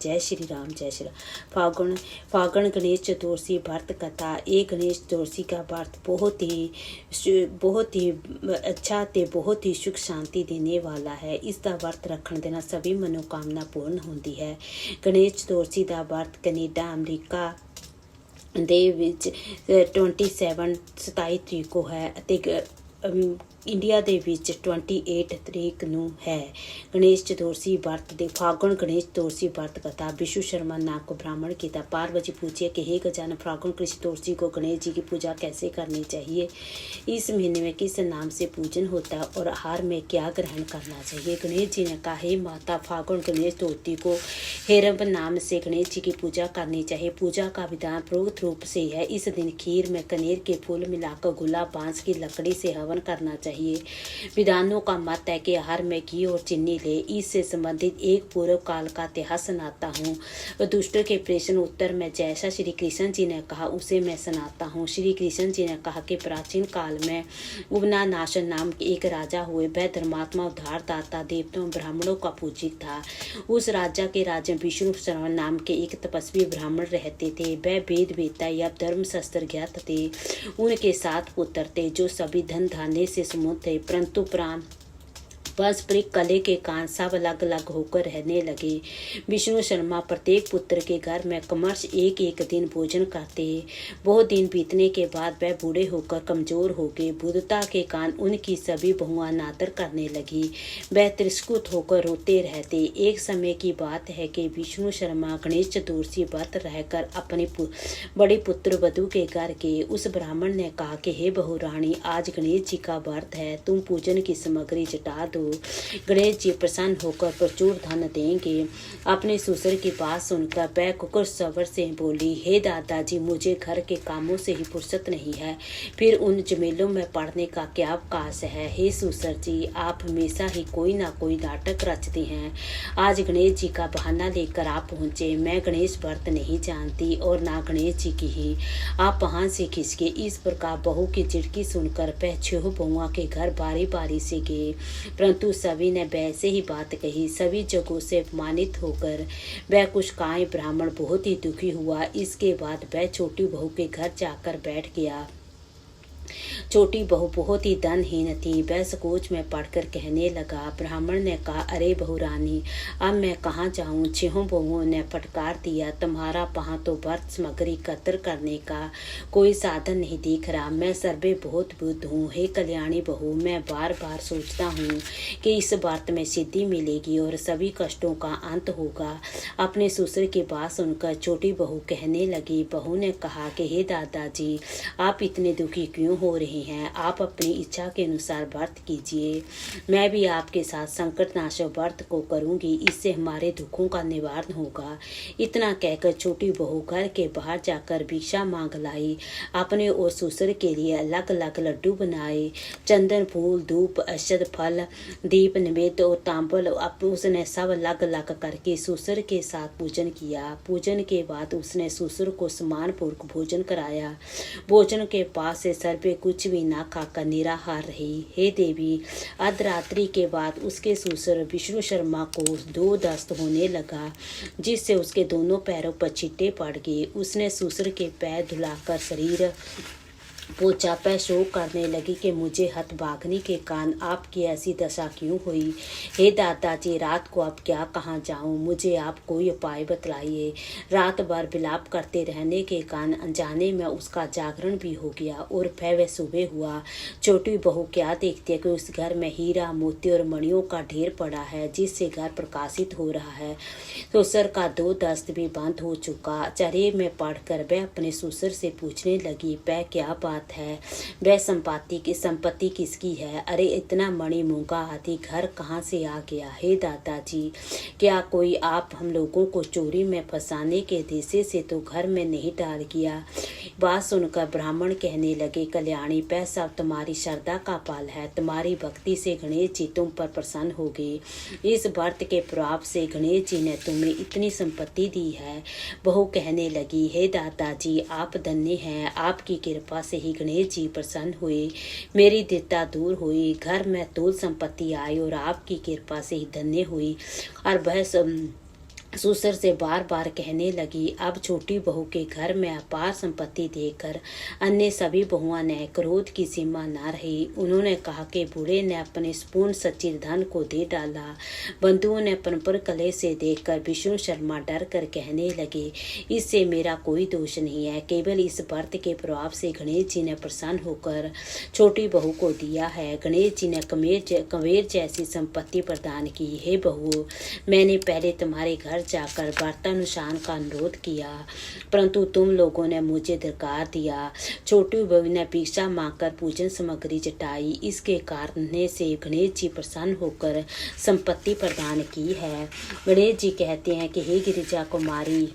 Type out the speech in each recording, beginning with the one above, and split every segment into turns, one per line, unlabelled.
जय श्री राम जय श्री राम। फागुन गणेश चतुर्थी व्रत कथा। ये गणेश चतुर्थी का व्रत बहुत ही अच्छा ते बहुत ही सुख शांति देने वाला है। इसका व्रत रखने देना सभी मनोकामना पूर्ण होती है। गणेश चतुर्थी का व्रत कनेडा अमरीका ਦੇ ਵਿੱਚ 27 ਤਰੀਕ को है ਅਤੇ इंडिया ਦੇ ਵਿੱਚ 28 ਤਰੀਕ ਨੂੰ है। गणेश चतुर्थी व्रत दे फागुन गणेश चतुर्थी व्रत कथा। विष्णु शर्मा नाग को ब्राह्मण किया। पार्वती पूछे कि हे गजानन, फागुन गणेश चतुर्थी को गणेश जी की पूजा कैसे करनी चाहिए? इस महीने में किस नाम से पूजन होता है और आहार में क्या ग्रहण करना चाहिए? गणेश जी ने कहा, हे माता, फागुन गणेश चतुर्थी को हेरब नाम से गणेश जी की पूजा करनी चाहिए। पूजा का विधान प्रोक्त रूप से है। इस दिन खीर में कनेर के फूल मिलाकर गुलाब बांस की लकड़ी से हवन करना चाहिए। विद्वानों का मत है कि आहार में घी और चीनी ले। इससे संबंधित एक पूर्व काल का इतिहास सुनाता हूँ। दुष्टों के प्रश्न उत्तर में जैसा श्री कृष्ण जी ने कहा उसे मैं सुनाता हूँ। श्री कृष्ण जी ने कहा कि प्राचीन काल में उपनानाशन नाम के एक राजा हुए। वह धर्मात्मा उद्धारदाता देवताओं ब्राह्मणों का पूजित था। उस राजा के राज्य विष्णु शर्मा नाम के एक तपस्वी ब्राह्मण रहते थे। वह वेद वेदता या धर्म शास्त्र ज्ञात थे। उनके 7 पुत्र थे जो सभी धन धान्य से थे, परंतु पारस्परिक कले के कारण सब अलग अलग होकर रहने लगे। विष्णु शर्मा प्रत्येक पुत्र के घर में क्रमश एक एक दिन भोजन करते। बहुत दिन बीतने के बाद वह बूढ़े होकर कमजोर हो गए। बुद्धता के कारण उनकी सभी बहुआं अनादर करने लगी। वह तिरस्कृत होकर रोते रहते। एक समय की बात है कि विष्णु शर्मा गणेश चतुर्थी व्रत रहकर अपने बड़े पुत्र वधु के घर गए। उस ब्राह्मण ने कहा कि हे बहु रानी, आज गणेश जी का व्रत है, तुम पूजन की सामग्री जुटा दो। गणेश जी प्रसन्न होकर प्रचुर धन देंगे। अपने ससुर की बात सुनकर वह कुकुर सवर से बोली, हे दादाजी, मुझे घर के कामों से ही फुर्सत नहीं है, फिर उन जमेलों में पढ़ने का क्या अवकाश है? हे ससुर जी, आप हमेशा ही कोई ना कोई नाटक रचते हैं। आज गणेश जी का बहाना लेकर आप पहुंचे। मैं गणेश व्रत नहीं जानती और ना गणेश जी की ही। आप वहां से खिसके। इस प्रकार बहू की चिड़की सुनकर वह 6 बहुआ के घर बारी बारी से गए, परंतु सभी ने वैसे ही बात कही। सभी जगहों से अपमानित होकर वह कुछ काय ब्राह्मण बहुत ही दुखी हुआ। इसके बाद वह छोटी बहू के घर जाकर बैठ गया। छोटी बहू बहुत ही धनहीन थी। वह संकोच में पड़कर कहने लगा। ब्राह्मण ने कहा, अरे बहू रानी, अब मैं कहाँ जाऊँ? 6 बहुओं ने फटकार दिया, तुम्हारा वहाँ तो व्रत सामग्री एकत्र करने का कोई साधन नहीं दिख रहा। मैं सर्वे बहुत बुद्ध हूँ। हे कल्याणी बहू, मैं बार बार सोचता हूँ कि इस व्रत में सिद्धि मिलेगी और सभी कष्टों का अंत होगा। अपने ससुर की बात सुनकर छोटी बहू कहने लगी। बहू ने कहा कि हे दादाजी, आप इतने दुखी क्यों हो रहे हैं? आप अपनी इच्छा के अनुसार व्रत कीजिए। मैं भी आपके साथ संकटनाशक व्रत को करूंगी। इससे हमारे दुखों का निवारण होगा। इतना कहकर छोटी बहू घर के बाहर जाकर भिक्षा मांग लाई। अपने और ससुर के लिए अलग अलग लड्डू बनाए। चंदन, फूल, धूप, अक्षत, फल, दीप, नैवेद्य और तांबुल उसने सब अलग अलग करके ससुर के साथ पूजन किया। पूजन के बाद उसने ससुर को सम्मानपूर्वक भोजन कराया। भोजन के पास से सर्वे कुछ भी ना खाकर निराहार रही। हे देवी, अर्धरात्रि के बाद उसके ससुर विष्णु शर्मा को 2 दस्त होने लगा, जिससे उसके दोनों पैरों पर छिट्टे पड़ गए। उसने ससुर के पैर धुलाकर शरीर पोछा। पर शोक करने लगी कि मुझे हतभाग्नि के कारण आपकी ऐसी दशा क्यों हुई? हे दादाजी, रात को अब क्या कहाँ जाऊँ? मुझे आप कोई उपाय बतलाइए। रात भर विलाप करते रहने के कारण अनजाने में उसका जागरण भी हो गया और फिर वह सुबह हुआ। छोटी बहू क्या देखती है कि उस घर में हीरा, मोती और मणियों का ढेर पड़ा है, जिससे घर प्रकाशित हो रहा है। ससुर का 2 दस्त भी बंद हो चुका। चरे में पड़कर वह अपने ससुर से पूछने लगी, वह क्या बात है? वह संपत्ति किसकी है? अरे इतना मणि मूंगा आदि घर कहाँ से आ गया? हे दादाजी, क्या कोई आप हम लोगों को चोरी में फंसाने के उद्देश्य से तो घर में नहीं डाल गया? बात सुनकर ब्राह्मण कहने लगे, कल्याणी, वह सब तुम्हारी श्रद्धा का फल है। तुम्हारी भक्ति से गणेश जी तुम पर प्रसन्न हो गए। इस व्रत के प्रभाव से गणेश जी ने तुम्हें इतनी संपत्ति दी है। बहू कहने लगी, हे दादाजी, आप धन्य हैं। आपकी कृपा से ही गणेश जी प्रसन्न हुए, मेरी दृढ़ता दूर हुई, घर में तोल संपत्ति आई और आपकी कृपा से ही धन्य हुई। और वह ससुर से बार बार कहने लगी। अब छोटी बहू के घर में अपार संपत्ति देखकर अन्य सभी बहुओं ने क्रोध की सीमा न रही। उन्होंने कहा कि बूढ़े ने अपने पूर्ण सचित धन को दे डाला। बंधुओं ने परंपर कले से देखकर विष्णु शर्मा डर कर कहने लगे, इससे मेरा कोई दोष नहीं है, केवल इस व्रत के प्रभाव से गणेश जी ने प्रसन्न होकर छोटी बहू को दिया है। गणेश जी ने कबीर जैसी संपत्ति प्रदान की। हे बहू, मैंने पहले तुम्हारे घर जाकर वार्तानुसार का अनुरोध किया, परंतु तुम लोगों ने मुझे धिक्कार दिया। छोटी बहू ने भिक्षा मांगकर पूजन सामग्री जुटाई। इसके कारण से गणेश जी प्रसन्न होकर संपत्ति प्रदान की है। गणेश जी कहते हैं कि हे गिरिजा कुमारी,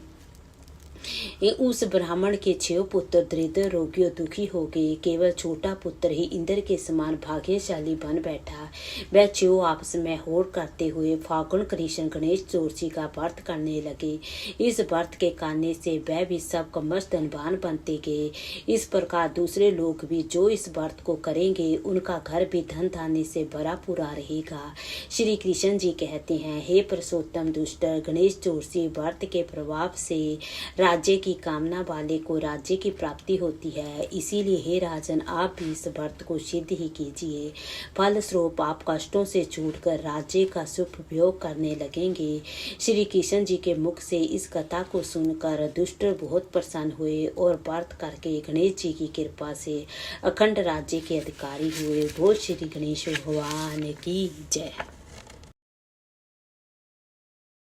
उस ब्राह्मण के 6 पुत्र दरिद्र रोगियों दुखी हो गए। केवल छोटा पुत्र ही इंद्र के समान भाग्यशाली बन बैठा। वह 6 आपस में होड़ करते हुए फागुन कृष्ण गणेश चतुर्थी का व्रत करने लगे। इस व्रत के करने से वह भी सब कमस्त धनवान बनते गए। इस प्रकार दूसरे लोग भी जो इस व्रत को करेंगे, उनका घर भी धन धान्य से भरा पूरा रहेगा। श्री कृष्ण जी कहते हैं, हे पुरुषोत्तम दुष्ट, गणेश चतुर्थी व्रत के प्रभाव से राज्य की कामना वाले को राज्य की प्राप्ति होती है। इसीलिए हे राजन, आप भी इस व्रत को सिद्ध ही कीजिए। फलस्वरूप आप कष्टों से छूटकर राज्य का शुभ उपयोग करने लगेंगे। श्री कृष्ण जी के मुख से इस कथा को सुनकर दुष्ट बहुत प्रसन्न हुए और व्रत करके गणेश जी की कृपा से अखंड राज्य के अधिकारी हुए। बोल श्री गणेश भगवान की जय।